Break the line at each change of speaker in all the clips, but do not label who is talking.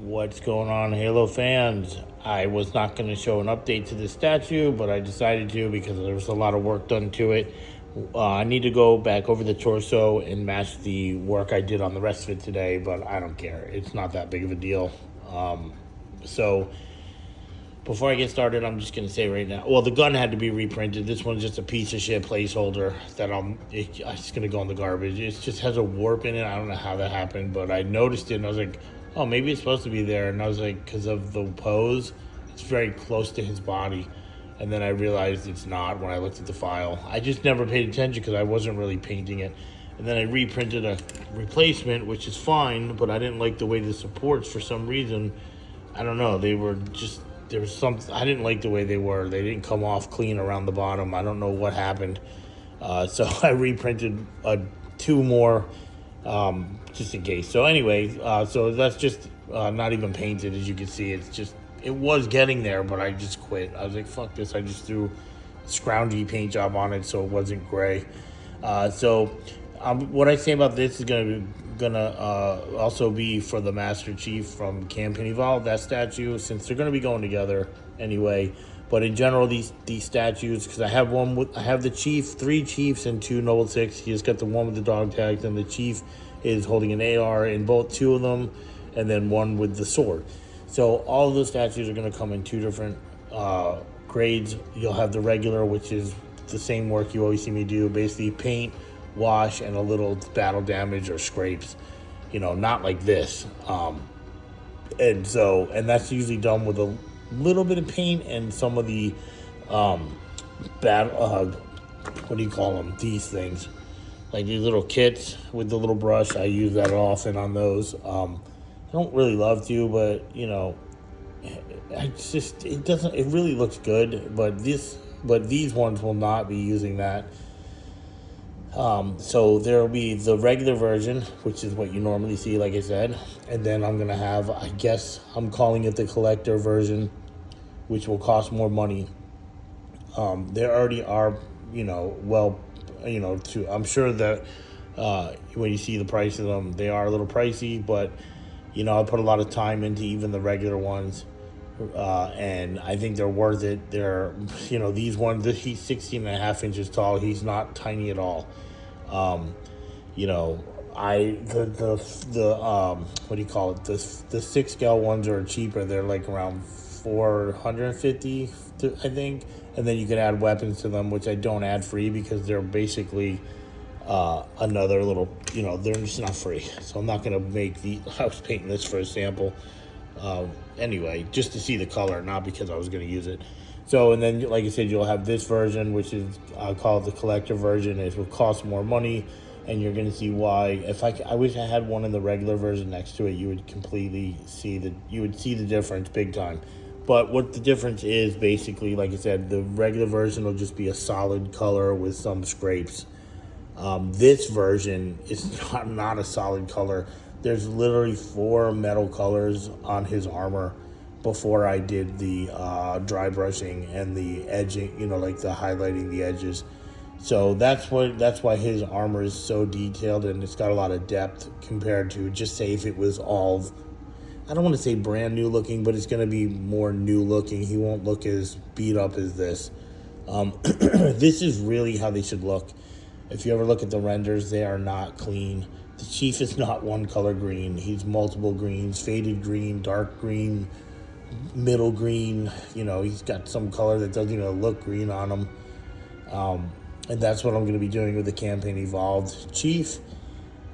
What's going on, Halo fans? I was not going to show an update to this statue, but I decided to because there was a lot of work done to it. I need to go back over the torso and match the work I did on the rest of it today, but I don't care. It's not that big of a deal. So before I get started, I'm just going to say right now, well, the gun had to be reprinted. This one's just a piece of shit placeholder that it's just going to go in the garbage. It just has a warp in it. I don't know how that happened, but I noticed it and I was like, oh, maybe it's supposed to be there. And I was like, because of the pose, it's very close to his body. And then I realized it's not when I looked at the file. I just never paid attention because I wasn't really painting it. And then I reprinted a replacement, which is fine, but I didn't like the way the supports, for some reason, I don't know, they were just, there was some, I didn't like the way they were. They didn't come off clean around the bottom. I don't know what happened. So I reprinted two more just in case. So anyway, so that's just not even painted, as you can see. It's just, it was getting there, but I just quit. I was like, fuck this. I just threw a scroungy paint job on it so it wasn't gray. What I say about this is gonna also be for the Master Chief from Campaign Evolved, that statue, since they're gonna be going together anyway. But in general, these statues, because I have the Chief, 3 Chiefs and 2 Noble 6. He just got the one with the dog tags, and the Chief is holding an AR in both 2 of them, and then 1 with the sword. So all of those statues are going to come in 2 different grades. You'll have the regular, which is the same work you always see me do, basically paint, wash, and a little battle damage or scrapes. You know, not like this. And that's usually done with a little bit of paint and some of the what do you call them? These things, like these little kits with the little brush. I use that often on those. I don't really love to, but you know, it really looks good, but these ones will not be using that. So there will be the regular version, which is what you normally see, like I said, and then I'm gonna have, I guess I'm calling it the collector version, which will cost more money. There already are, I'm sure that when you see the price of them, they are a little pricey, but I put a lot of time into even the regular ones, and I think they're worth it. They're, these ones, he's 16 and a half inches tall. He's not tiny at all. What do you call it? The 6 scale ones are cheaper. They're like around 450, I think. And then you can add weapons to them, which I don't add free because they're basically another little, they're just not free. So I'm not going to I was painting this for a sample. Anyway, just to see the color, not because I was going to use it. So, and then, like I said, you'll have this version, which is called the collector version. It will cost more money, and you're going to see why. I wish I had one in the regular version next to it. You would completely see the difference big time. But what the difference is, basically, like I said, the regular version will just be a solid color with some scrapes. This version is not a solid color. There's literally 4 metal colors on his armor before I did the dry brushing and the edging, like the highlighting the edges. So that's why his armor is so detailed and it's got a lot of depth compared to just say if it was all, I don't want to say brand new looking, but it's going to be more new looking. He won't look as beat up as this. This is really how they should look. If you ever look at the renders, they are not clean. The Chief is not one color green. He's multiple greens, faded green, dark green, middle green. He's got some color that doesn't even look green on him. And that's what I'm going to be doing with the Campaign Evolved Chief.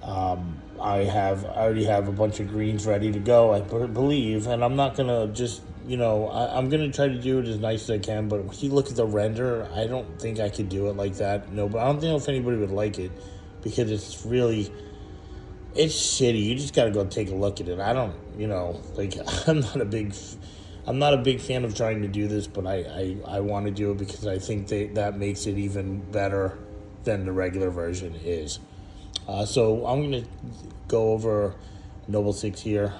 I already have a bunch of greens ready to go, I believe, and I'm not going to just, I'm going to try to do it as nice as I can, but when you look at the render, I don't think I could do it like that. No, but I don't know if anybody would like it, because it's shitty. You just got to go take a look at it. I don't, I'm not a big fan of trying to do this, but I want to do it because I think that makes it even better than the regular version is. So I'm going to go over Noble 6 here.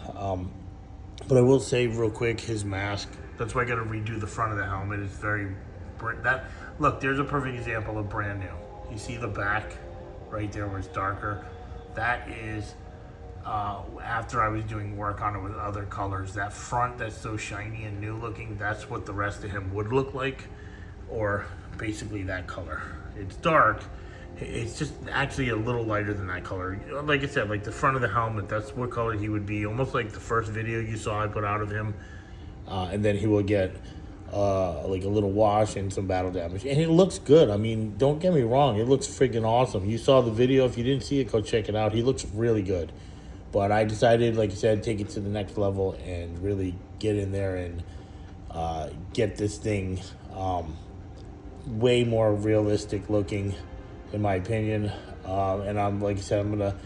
But I will say real quick, his mask, that's why I got to redo the front of the helmet. It's look, there's a perfect example of brand new. You see the back right there where it's darker? That is after I was doing work on it with other colors. That front that's so shiny and new looking, that's what the rest of him would look like, or basically that color. It's dark. It's just actually a little lighter than that color. Like I said, like the front of the helmet, that's what color he would be. Almost like the first video you saw I put out of him. And then he will get like a little wash and some battle damage. And it looks good. I mean, don't get me wrong. It looks freaking awesome. You saw the video. If you didn't see it, go check it out. He looks really good. But I decided, like I said, take it to the next level and really get in there and get this thing way more realistic looking, in my opinion. And I'm, like I said, I'm gonna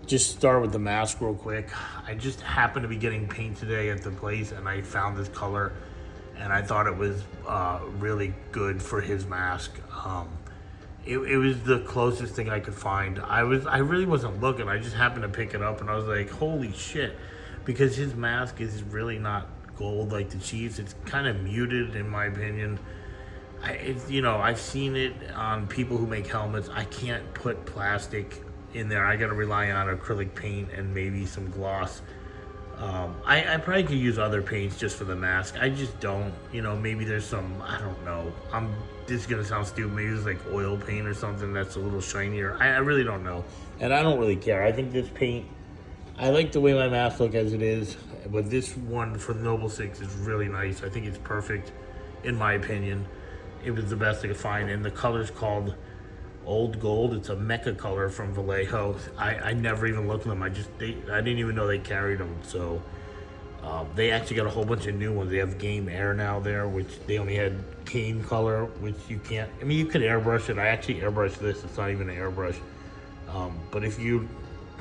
just start with the mask real quick. I just happened to be getting paint today at the place, and I found this color, and I thought it was really good for his mask. It was the closest thing I could find. I really wasn't looking. I just happened to pick it up, and I was like, holy shit, because his mask is really not gold like the Chiefs. It's kind of muted, in my opinion. I've seen it on people who make helmets. I can't put plastic in there. I got to rely on acrylic paint and maybe some gloss. I probably could use other paints just for the mask. I just don't. Maybe there's some, I don't know. This is going to sound stupid. Maybe there's like oil paint or something that's a little shinier. I really don't know. And I don't really care. I think this paint, I like the way my mask looks as it is. But this one for the Noble 6 is really nice. I think it's perfect, in my opinion. It was the best I could find, and the color's called Old Gold. It's a mecha color from Vallejo. I never even looked at them. I didn't even know they carried them. So they actually got a whole bunch of new ones. They have Game Air now there, which they only had cane color, which you can't. I mean, you could airbrush it. I actually airbrushed this. It's not even an airbrush. But if you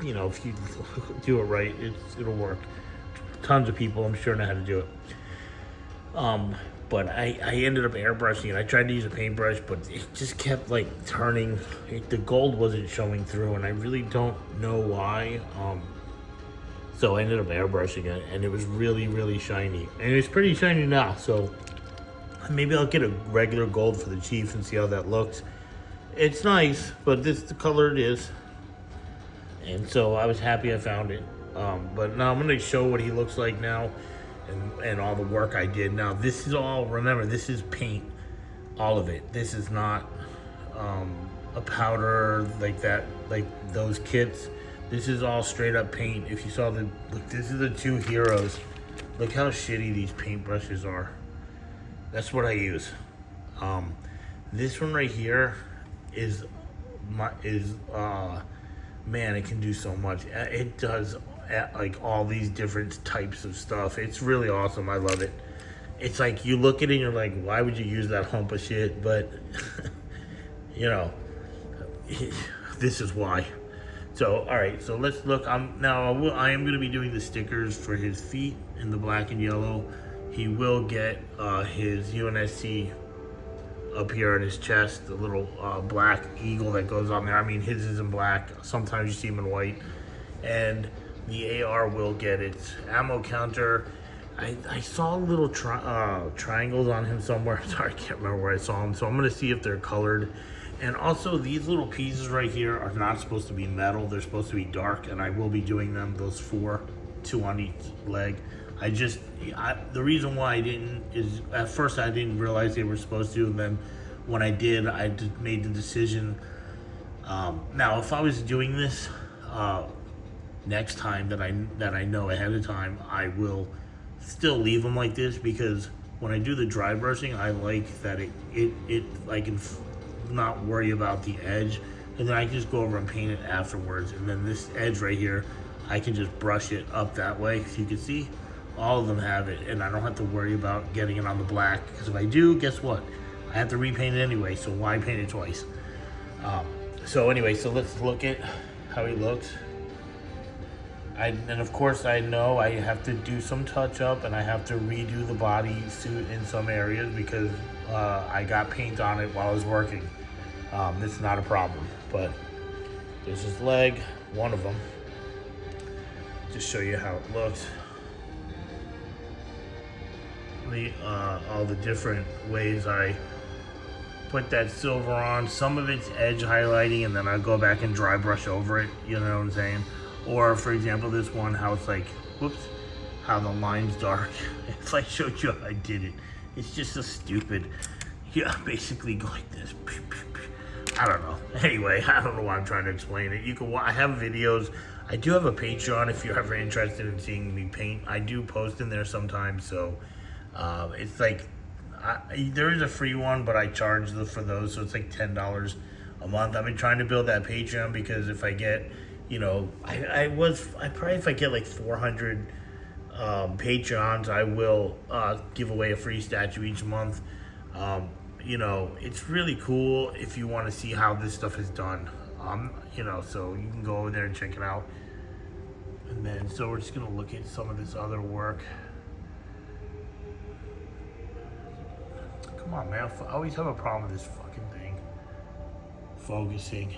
do it right, it'll work. Tons of people, I'm sure, know how to do it. But I ended up airbrushing it. I tried to use a paintbrush, but it just kept like turning. The gold wasn't showing through, and I really don't know why. So I ended up airbrushing it, and it was really, really shiny. And it's pretty shiny now, so maybe I'll get a regular gold for the Chiefs and see how that looks. It's nice, but this is the color it is. And so I was happy I found it. But now I'm going to show what he looks like now. And all the work I did. Now this is all, remember, this is paint, all of it. This is not a powder like that, like those kits. This is all straight up paint. If you saw look, this is the two heroes. Look how shitty these paintbrushes are. That's what I use. This one right here is man, it can do so much. It does like all these different types of stuff. It's really awesome. I love it. It's like you look at it and you're like, why would you use that hump of shit? But this is why. So all right, so let's look. I am going to be doing the stickers for his feet in the black and yellow. He will get his UNSC up here on his chest, the little black eagle that goes on there. I mean, his is in black. Sometimes you see him in white. And the AR will get its ammo counter. I saw little triangles on him somewhere. Sorry, I can't remember where I saw them. So I'm going to see if they're colored. And also, these little pieces right here are not supposed to be metal. They're supposed to be dark, and I will be doing them, those 4, 2 on each leg. The reason why I didn't is, at first I didn't realize they were supposed to, and then when I did, I just made the decision. Now, if I was doing this next time that I know ahead of time, I will still leave them like this, because when I do the dry brushing, I like that I can not worry about the edge, and then I can just go over and paint it afterwards. And then this edge right here, I can just brush it up that way. If you can see, all of them have it, and I don't have to worry about getting it on the black, because if I do, guess what? I have to repaint it anyway, so why paint it twice? So anyway, so let's look at how he looks. And of course, I know I have to do some touch up, and I have to redo the body suit in some areas, because I got paint on it while I was working. This is not a problem, but there's his leg, one of them. Just show you how it looks. All the different ways I put that silver on. Some of it's edge highlighting, and then I go back and dry brush over it, you know what I'm saying? Or for example, this one, how it's like, whoops, how the line's dark. If I showed you how I did it, it's just so stupid. Yeah, basically go like this. I don't know. Anyway, I don't know why I'm trying to explain it. You can. I have videos. I do have a Patreon if you're ever interested in seeing me paint. I do post in there sometimes, so it's like there is a free one, but I charge for those, so it's like $10 a month. I've been trying to build that Patreon because if I get, you know, I probably if I get like 400 Patreons, I will give away a free statue each month. You know, it's really cool if you want to see how this stuff is done. You know, so you can go over there and check it out. And then, so we're just gonna look at some of this other work. Come on, man. I always have a problem with this fucking thing. Focusing.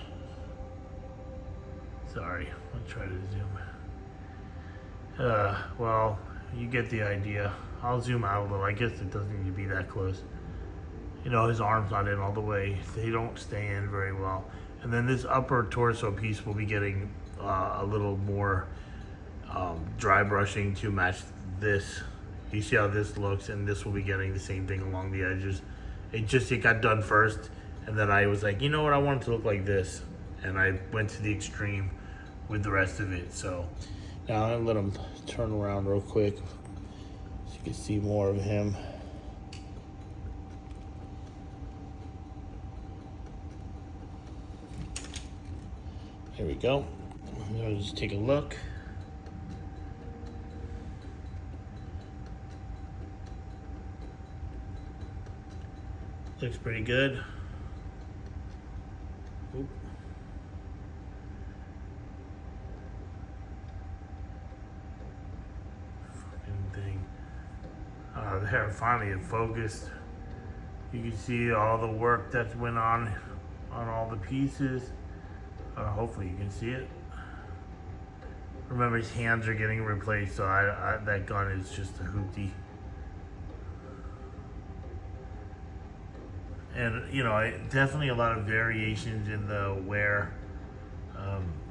Sorry, I'll try to zoom. Well, you get the idea. I'll zoom out a little. I guess it doesn't need to be that close. You know, his arm's not in all the way. They don't stay in very well. And then this upper torso piece will be getting a little more dry brushing to match this. You see how this looks, and this will be getting the same thing along the edges. It got done first, and then I was like, you know what, I want it to look like this. And I went to the extreme with the rest of it. So now I'm gonna let him turn around real quick so you can see more of him. Here we go. I'm gonna just take a look. Looks pretty good. Oop. Fucking thing. There, finally it focused. You can see all the work that went on all the pieces. Hopefully you can see it. Remember, his hands are getting replaced, so that gun is just a hoopty. And, you know, definitely a lot of variations in the wear.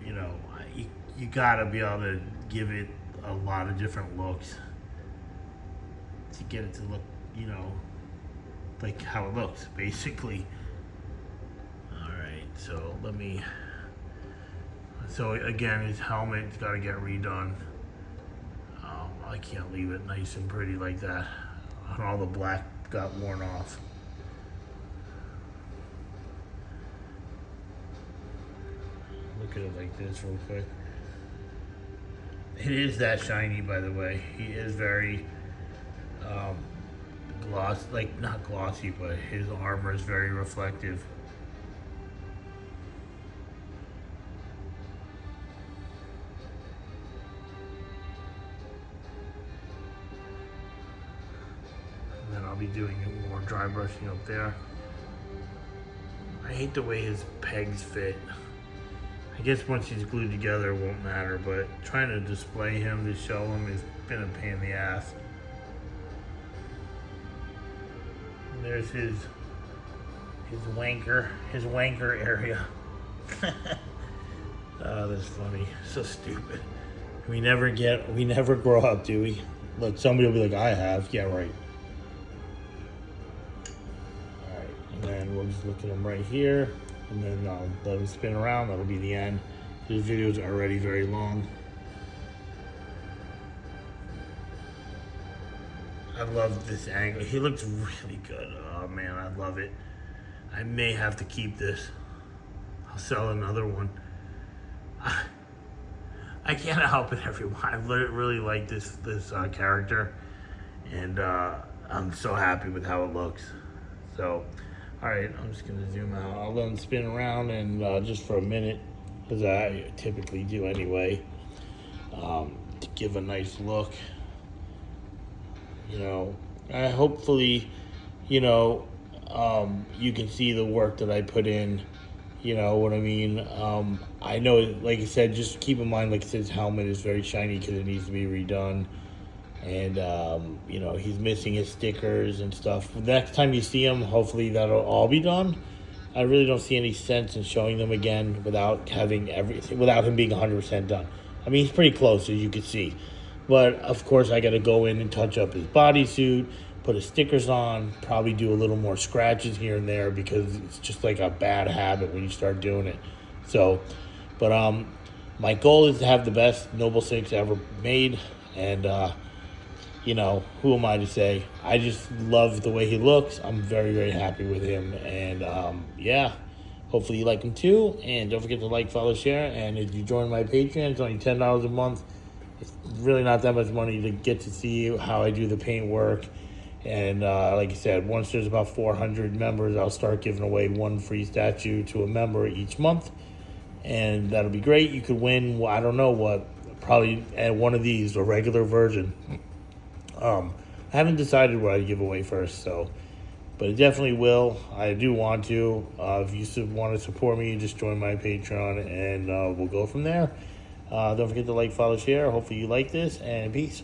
You know, you gotta be able to give it a lot of different looks to get it to look, you know, like how it looks, basically. All right, so let me... So again, his helmet's got to get redone. I can't leave it nice and pretty like that. And all the black got worn off. Look at it like this real quick. It is that shiny, by the way. He is very gloss, like not glossy, but his armor is very reflective. I'll be doing more dry brushing up there. I hate the way his pegs fit. I guess once he's glued together it won't matter, but trying to display him to show him has been a pain in the ass. And there's his wanker area. Oh, that's funny. So stupid. We never grow up, do we? Look, somebody will be like, I have. Yeah, right. And then we'll just look at him right here, and then I'll let him spin around. That'll be the end. These videos are already very long. I love this angle. He looks really good. Oh man, I love it. I may have to keep this. I'll sell another one. I can't help it, everyone. I really like this character, and I'm so happy with how it looks. So. Alright, I'm just going to zoom out. I'll let them spin around and just for a minute, as I typically do anyway, to give a nice look. You know, hopefully, you know, you can see the work that I put in. You know what I mean? I know, like I said, just keep in mind, like I said, his helmet is very shiny because it needs to be redone. And, you know, he's missing his stickers and stuff. The next time you see him, hopefully that'll all be done. I really don't see any sense in showing them again without having everything, without him being 100% done. I mean, he's pretty close, as you can see. But of course, I got to go in and touch up his bodysuit, put his stickers on, probably do a little more scratches here and there because it's just like a bad habit when you start doing it. So, but my goal is to have the best Noble 6 ever made, and you know, who am I to say? I just love the way he looks. I'm very, very happy with him, and yeah. Hopefully you like him too, and don't forget to like, follow, share, and if you join my Patreon, it's only $10 a month. It's really not that much money to get to see how I do the paint work, and like I said, once there's about 400 members, I'll start giving away one free statue to a member each month, and that'll be great. You could win, I don't know what, probably at one of these, a regular version. I haven't decided what I'd give away first, so... But it definitely will. I do want to. If you want to support me, just join my Patreon, and we'll go from there. Don't forget to like, follow, share. Hopefully you like this, and peace.